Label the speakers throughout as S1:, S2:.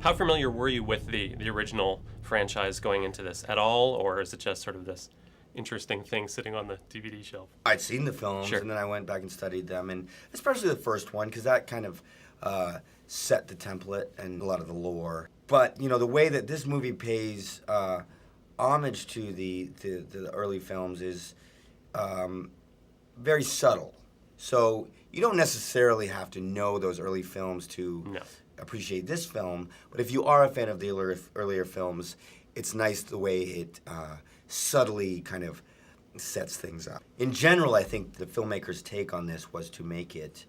S1: How familiar were you with the original franchise going into this at all, or is it just sort of this interesting thing sitting on the DVD shelf?
S2: I'd seen the films,
S1: Sure.
S2: and then I went back and studied them, and especially the first one, because that kind of set the template and a lot of the lore. But, you know, the way that this movie pays homage to the early films is very subtle. So you don't necessarily have to know those early films to appreciate this film, but if you are a fan of the earlier films, it's nice the way it subtly kind of sets things up. In general, I think the filmmaker's take on this was to make it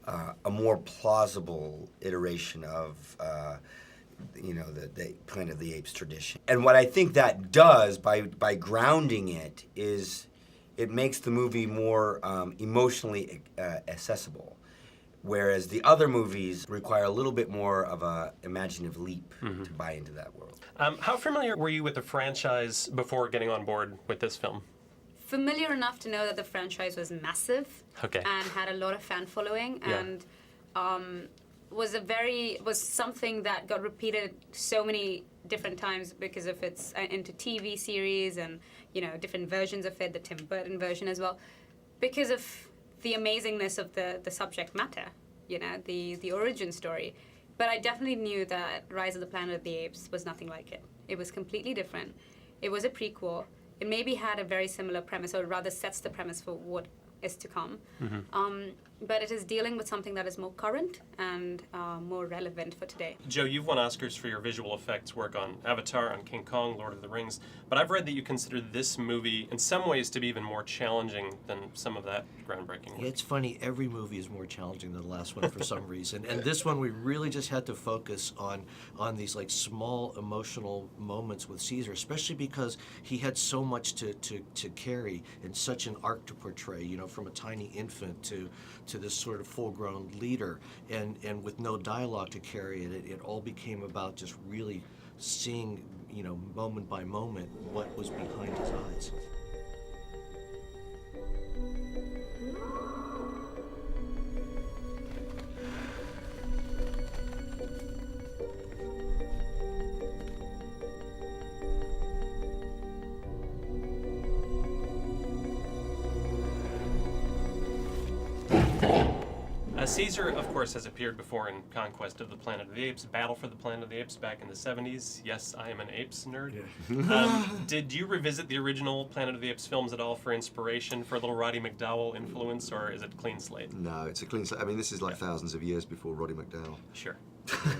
S2: a more plausible iteration of the Planet of the Apes tradition. And what I think that does by grounding it is it makes the movie more emotionally accessible. Whereas the other movies require a little bit more of a imaginative leap to buy into that world.
S1: How familiar were you with the franchise before getting on board with this film?
S3: Familiar enough to know that the franchise was massive and had a lot of fan following, and was something that got repeated so many different times because of its into TV series and different versions of it, the Tim Burton version as well, because of the amazingness of the subject matter, the origin story. But I definitely knew that Rise of the Planet of the Apes was nothing like it. It was completely different. It was a prequel. It maybe had a very similar premise, or rather sets the premise for what is to come. But it is dealing with something that is more current and more relevant for today.
S1: Joe, you've won Oscars for your visual effects work on Avatar, on King Kong, Lord of the Rings, but I've read that you consider this movie in some ways to be even more challenging than some of that groundbreaking work.
S4: It's funny, every movie is more challenging than the last one for some reason. And this one, we really just had to focus on these like small emotional moments with Caesar, especially because he had so much to carry and such an arc to portray, from a tiny infant to this sort of full-grown leader, and with no dialogue to carry it, it all became about just really seeing, moment by moment, what was behind his eyes.
S1: Caesar, of course, has appeared before in Conquest of the Planet of the Apes, Battle for the Planet of the Apes back in the 70s. Yes, I am an Apes nerd. Yeah. Did you revisit the original Planet of the Apes films at all for inspiration, for a little Roddy McDowall influence, or is it clean slate?
S5: No, it's a clean slate. I mean, this is like thousands of years before Roddy McDowall.
S1: Sure.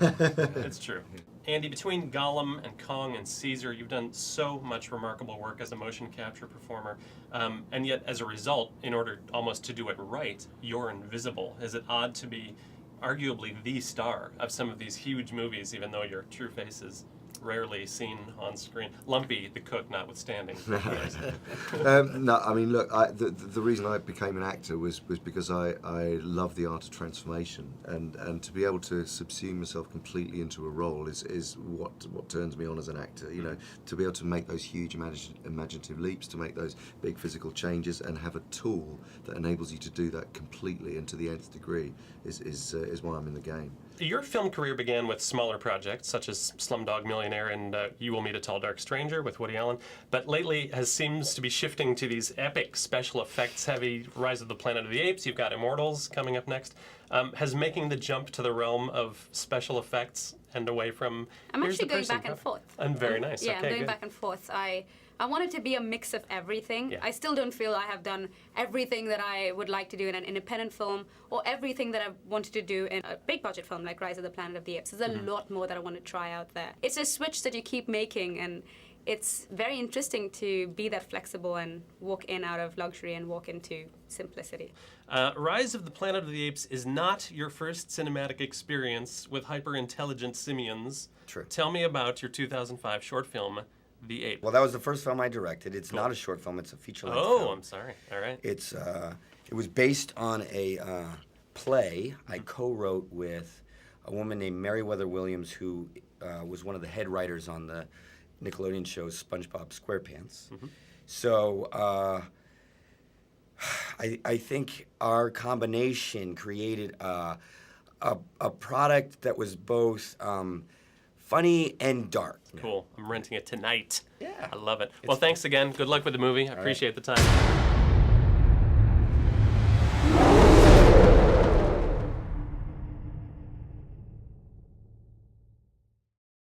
S1: It's true. Andy, between Gollum and Kong and Caesar, you've done so much remarkable work as a motion capture performer, and yet as a result, in order almost to do it right, you're invisible. Is it odd to be arguably the star of some of these huge movies, even though your true face is rarely seen on screen? Lumpy, the cook, notwithstanding.
S5: No, I mean, look, the reason I became an actor was because I love the art of transformation, and to be able to subsume myself completely into a role is what turns me on as an actor. To be able to make those huge imaginative leaps, to make those big physical changes, and have a tool that enables you to do that completely and to the nth degree is why I'm in the game.
S1: Your film career began with smaller projects such as Slumdog Millionaire and You Will Meet a Tall Dark Stranger with Woody Allen, but lately seems to be shifting to these epic special effects heavy Rise of the Planet of the Apes. You've got Immortals coming up next. Has making the jump to the realm of special effects and away from...
S3: I'm actually going back and forth.
S1: And very nice.
S3: Yeah,
S1: okay,
S3: I'm going back and forth. I want it to be a mix of everything.
S1: Yeah.
S3: I still don't feel I have done everything that I would like to do in an independent film, or everything that I wanted to do in a big budget film like Rise of the Planet of the Apes. There's a lot more that I want to try out there. It's a switch that you keep making, and it's very interesting to be that flexible and walk in out of luxury and walk into simplicity.
S1: Rise of the Planet of the Apes is not your first cinematic experience with hyper-intelligent simians.
S2: True.
S1: Tell me about your 2005 short film, The Ape.
S2: Well, that was the first film I directed. It's not a short film, it's a feature-length film.
S1: I'm sorry. All right.
S2: It was based on a play I co-wrote with a woman named Meriwether Williams, who was one of the head writers on the Nickelodeon show SpongeBob SquarePants. So I think our combination created a product that was both funny and dark.
S1: Cool. I'm renting it tonight.
S2: Yeah.
S1: I love it. Well, thanks again. Good luck with the movie. I appreciate the time.